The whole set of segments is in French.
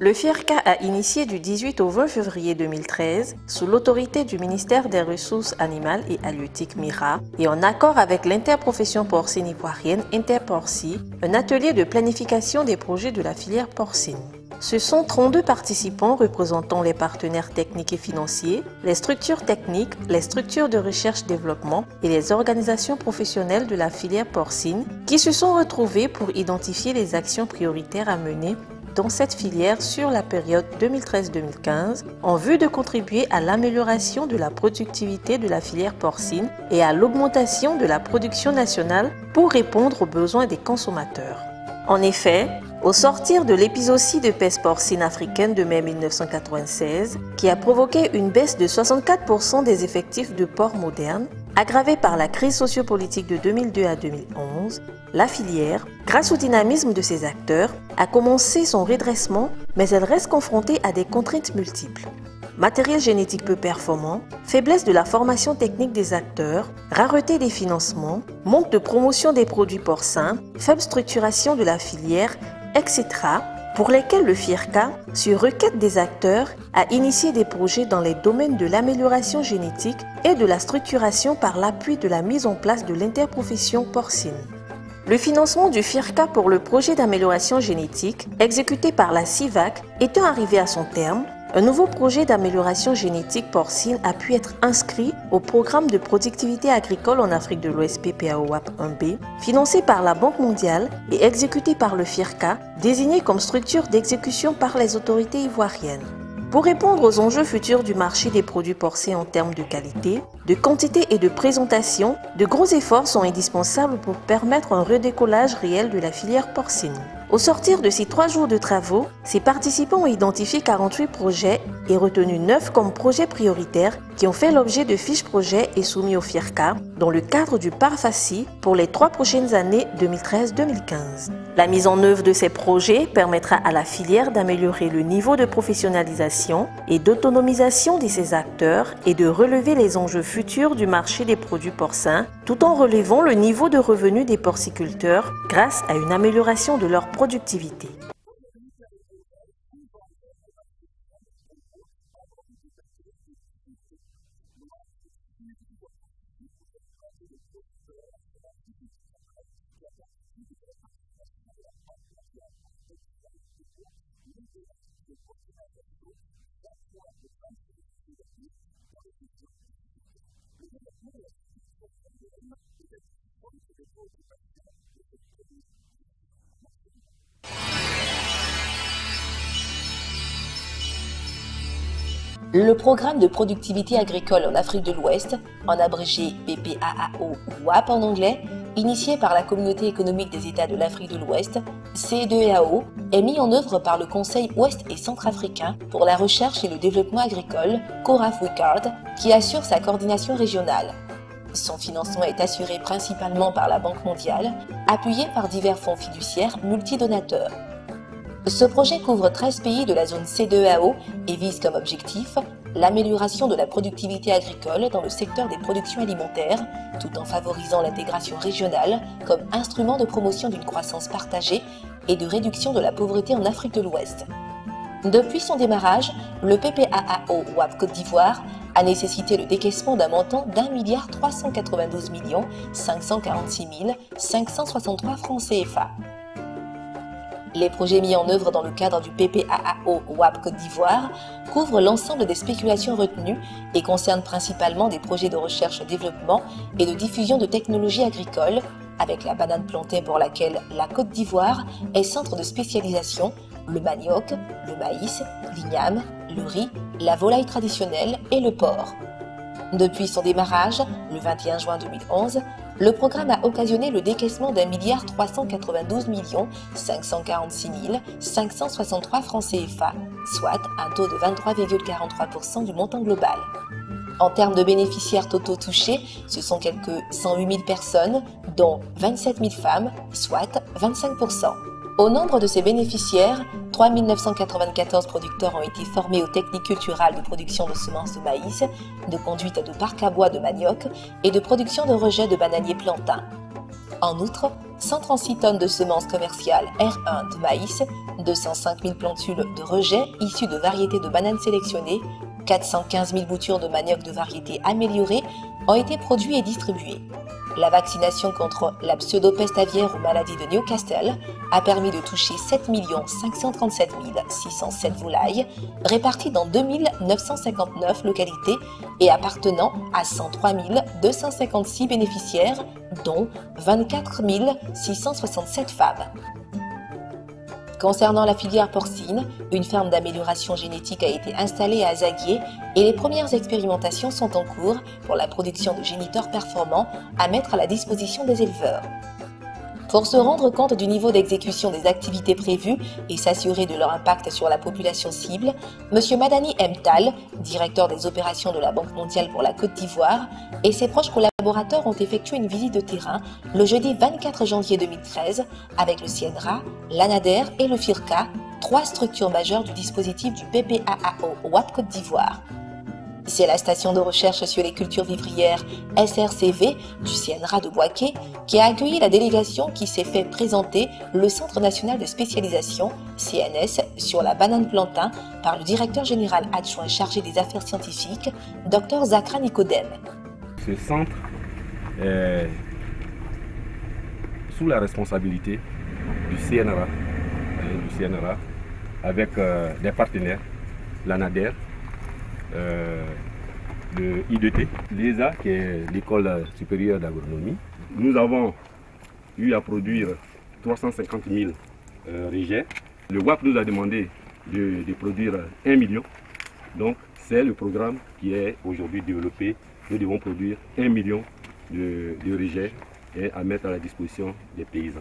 Le FIRCA a initié du 18 au 20 février 2013, sous l'autorité du ministère des Ressources animales et halieutiques MIRA et en accord avec l'interprofession porcine ivoirienne Interporci, un atelier de planification des projets de la filière porcine. Ce sont 32 participants représentant les partenaires techniques et financiers, les structures techniques, les structures de recherche-développement et les organisations professionnelles de la filière porcine qui se sont retrouvés pour identifier les actions prioritaires à mener dans cette filière sur la période 2013-2015 en vue de contribuer à l'amélioration de la productivité de la filière porcine et à l'augmentation de la production nationale pour répondre aux besoins des consommateurs. En effet, au sortir de l'épizootie de peste porcine africaine de mai 1996, qui a provoqué une baisse de 64% des effectifs de porcs modernes, aggravée par la crise sociopolitique de 2002 à 2011, la filière, grâce au dynamisme de ses acteurs, a commencé son redressement, mais elle reste confrontée à des contraintes multiples. Matériel génétique peu performant, faiblesse de la formation technique des acteurs, rareté des financements, manque de promotion des produits porcins, faible structuration de la filière, etc., pour lesquels le FIRCA, sur requête des acteurs, a initié des projets dans les domaines de l'amélioration génétique et de la structuration par l'appui de la mise en place de l'interprofession porcine. Le financement du FIRCA pour le projet d'amélioration génétique, exécuté par la CIVAC, étant arrivé à son terme, un nouveau projet d'amélioration génétique porcine a pu être inscrit au programme de productivité agricole en Afrique de l'Ouest PPAOAP 1B, financé par la Banque mondiale et exécuté par le FIRCA, désigné comme structure d'exécution par les autorités ivoiriennes. Pour répondre aux enjeux futurs du marché des produits porcins en termes de qualité, de quantité et de présentation, de gros efforts sont indispensables pour permettre un redécollage réel de la filière porcine. Au sortir de ces 3 jours de travaux, ces participants ont identifié 48 projets et retenu 9 comme projets prioritaires qui ont fait l'objet de fiches projets et soumis au FIRCA dans le cadre du PARFACI pour les 3 prochaines années 2013-2015. La mise en œuvre de ces projets permettra à la filière d'améliorer le niveau de professionnalisation et d'autonomisation de ses acteurs et de relever les enjeux futurs du marché des produits porcins tout en relevant le niveau de revenus des porciculteurs grâce à une amélioration de leur productivité. Le programme de productivité agricole en Afrique de l'Ouest, en abrégé PPAAO ou WAP en anglais, initié par la Communauté économique des États de l'Afrique de l'Ouest, CEDEAO, est mis en œuvre par le Conseil ouest et centrafricain pour la recherche et le développement agricole, CORAF-WICARD, qui assure sa coordination régionale. Son financement est assuré principalement par la Banque mondiale, appuyé par divers fonds fiduciaires multidonateurs. Ce projet couvre 13 pays de la zone CEDEAO et vise comme objectif l'amélioration de la productivité agricole dans le secteur des productions alimentaires, tout en favorisant l'intégration régionale comme instrument de promotion d'une croissance partagée et de réduction de la pauvreté en Afrique de l'Ouest. Depuis son démarrage, le PPAAO WAP Côte d'Ivoire a nécessité le décaissement d'un montant d'1 392 546 563 francs CFA. Les projets mis en œuvre dans le cadre du PPAAO WAP Côte d'Ivoire couvrent l'ensemble des spéculations retenues et concernent principalement des projets de recherche-développement et de diffusion de technologies agricoles, avec la banane plantée pour laquelle la Côte d'Ivoire est centre de spécialisation, le manioc, le maïs, l'igname, le riz, la volaille traditionnelle et le porc. Depuis son démarrage, le 21 juin 2011, le programme a occasionné le décaissement d'1 392 546 563 francs CFA, soit un taux de 23,43% du montant global. En termes de bénéficiaires totaux touchés, ce sont quelques 108 000 personnes, dont 27 000 femmes, soit 25%. Au nombre de ces bénéficiaires, 3 994 producteurs ont été formés aux techniques culturales de production de semences de maïs, de conduite de parcs à bois de manioc et de production de rejets de bananiers plantains. En outre, 136 tonnes de semences commerciales R1 de maïs, 205 000 plantules de rejet issues de variétés de bananes sélectionnées, 415 000 boutures de manioc de variétés améliorées ont été produits et distribués. La vaccination contre la pseudo-peste aviaire ou maladie de Newcastle a permis de toucher 7 537 607 volailles, réparties dans 2 959 localités et appartenant à 103 256 bénéficiaires, dont 24 667 femmes. Concernant la filière porcine, une ferme d'amélioration génétique a été installée à Azaguié et les premières expérimentations sont en cours pour la production de géniteurs performants à mettre à la disposition des éleveurs. Pour se rendre compte du niveau d'exécution des activités prévues et s'assurer de leur impact sur la population cible, M. Madani Mtal, directeur des opérations de la Banque mondiale pour la Côte d'Ivoire, et ses proches collaborateurs ont effectué une visite de terrain le jeudi 24 janvier 2013 avec le CNRA, l'ANADER et le FIRCA, trois structures majeures du dispositif du PPAAO WAP Côte d'Ivoire. C'est la station de recherche sur les cultures vivrières SRCV du CNRA de Bouaké qui a accueilli la délégation qui s'est fait présenter le Centre national de spécialisation CNS sur la banane plantain par le directeur général adjoint chargé des affaires scientifiques, Dr Zakra Nicodème. Ce centre est sous la responsabilité du CNRA avec des partenaires, l'ANADER, le IDT, l'ESA qui est l'école supérieure d'agronomie. Nous avons eu à produire 350 000 rejets. Le WAP nous a demandé de produire 1 million. Donc c'est le programme qui est aujourd'hui développé. Nous devons produire 1 million de rejets et à mettre à la disposition des paysans.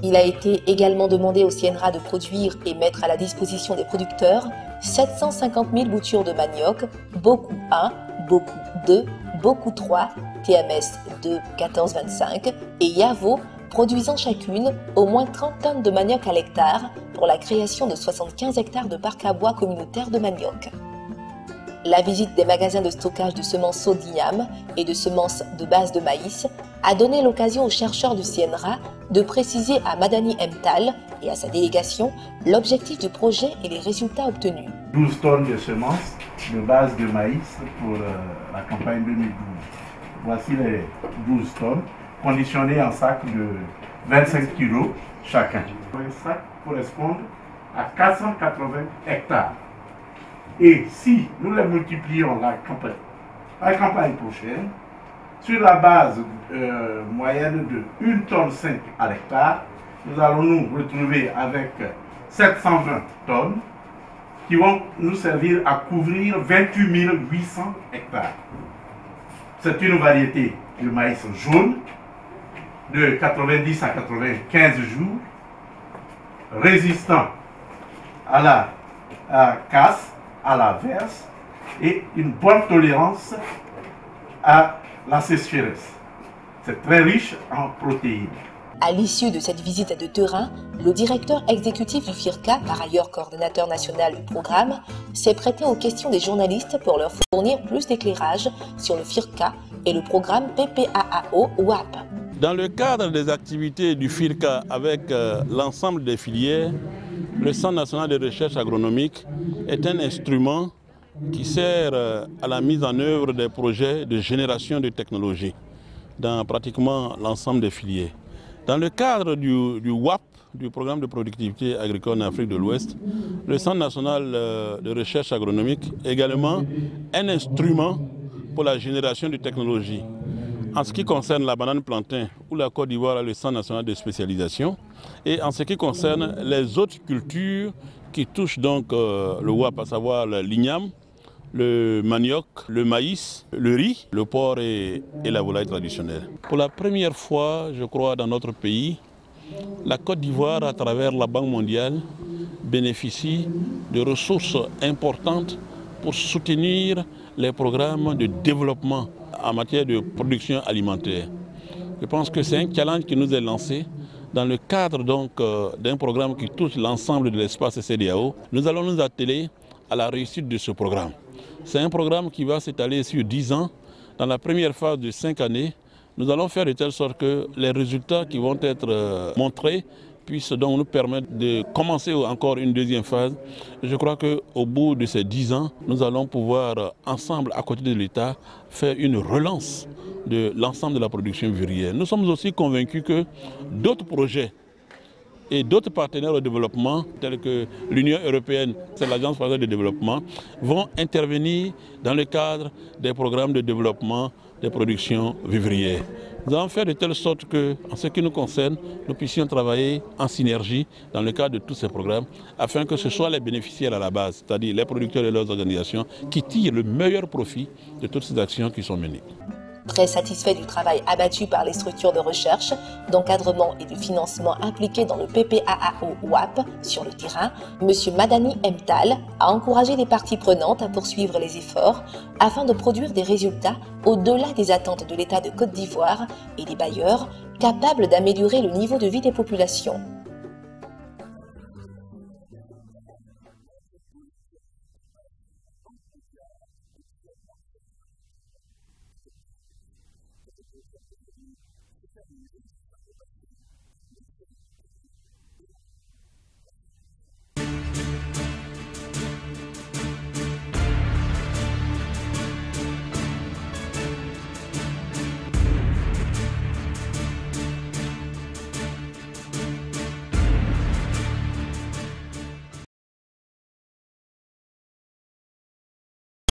Il a été également demandé au CNRA de produire et mettre à la disposition des producteurs 750 000 boutures de manioc, Boku 1, Boku 2, Boku 3, TMS 2 14-25 et Yavo, produisant chacune au moins 30 tonnes de manioc à l'hectare pour la création de 75 hectares de parcs à bois communautaires de manioc. La visite des magasins de stockage de semences d'Ignam et de semences de base de maïs a donné l'occasion aux chercheurs du CNRA de préciser à Madani Mtal et à sa délégation l'objectif du projet et les résultats obtenus. 12 tonnes de semences de base de maïs pour la campagne 2012. Voici les 12 tonnes conditionnées en sacs de 25 kg chacun. Un sac correspond à 480 hectares. Et si nous les multiplions la campagne prochaine, sur la base moyenne de 1,5 tonne à l'hectare, nous allons nous retrouver avec 720 tonnes qui vont nous servir à couvrir 28 800 hectares. C'est une variété de maïs jaune de 90 à 95 jours, résistant à la casse, à la verse et une bonne tolérance à la sécheresse. C'est très riche en protéines. À l'issue de cette visite de terrain, le directeur exécutif du FIRCA, par ailleurs coordonnateur national du programme, s'est prêté aux questions des journalistes pour leur fournir plus d'éclairage sur le FIRCA et le programme PPAAO WAP. Dans le cadre des activités du FIRCA avec l'ensemble des filières, le Centre national de recherche agronomique est un instrument qui sert à la mise en œuvre des projets de génération de technologies dans pratiquement l'ensemble des filières. Dans le cadre du WAP, du programme de productivité agricole en Afrique de l'Ouest, le Centre national de recherche agronomique est également un instrument pour la génération de technologies. En ce qui concerne la banane plantain, où la Côte d'Ivoire a le Centre national de spécialisation, et en ce qui concerne les autres cultures qui touchent donc le WAP, à savoir l'igname, le manioc, le maïs, le riz, le porc et la volaille traditionnelle. Pour la première fois, je crois, dans notre pays, la Côte d'Ivoire, à travers la Banque mondiale, bénéficie de ressources importantes pour soutenir les programmes de développement en matière de production alimentaire. Je pense que c'est un challenge qui nous est lancé dans le cadre d'un programme qui touche l'ensemble de l'espace CEDEAO. Nous allons nous atteler à la réussite de ce programme. C'est un programme qui va s'étaler sur 10 ans. Dans la première phase de 5 années, Nous allons faire de telle sorte que les résultats qui vont être montrés puissent donc nous permettre de commencer encore une deuxième phase. Je crois qu'au bout de ces 10 ans, nous allons pouvoir ensemble, à côté de l'État, faire une relance de l'ensemble de la production vivrière. Nous sommes aussi convaincus que d'autres projets et d'autres partenaires au développement, tels que l'Union européenne, c'est l'Agence française de développement, vont intervenir dans le cadre des programmes de développement des productions vivrières. Nous allons faire de telle sorte que, en ce qui nous concerne, nous puissions travailler en synergie dans le cadre de tous ces programmes, afin que ce soit les bénéficiaires à la base, c'est-à-dire les producteurs et leurs organisations, qui tirent le meilleur profit de toutes ces actions qui sont menées. Très satisfait du travail abattu par les structures de recherche, d'encadrement et de financement impliquées dans le PPAAO-WAP sur le terrain, M. Madani Mtal a encouragé les parties prenantes à poursuivre les efforts afin de produire des résultats au-delà des attentes de l'État de Côte d'Ivoire et des bailleurs capables d'améliorer le niveau de vie des populations.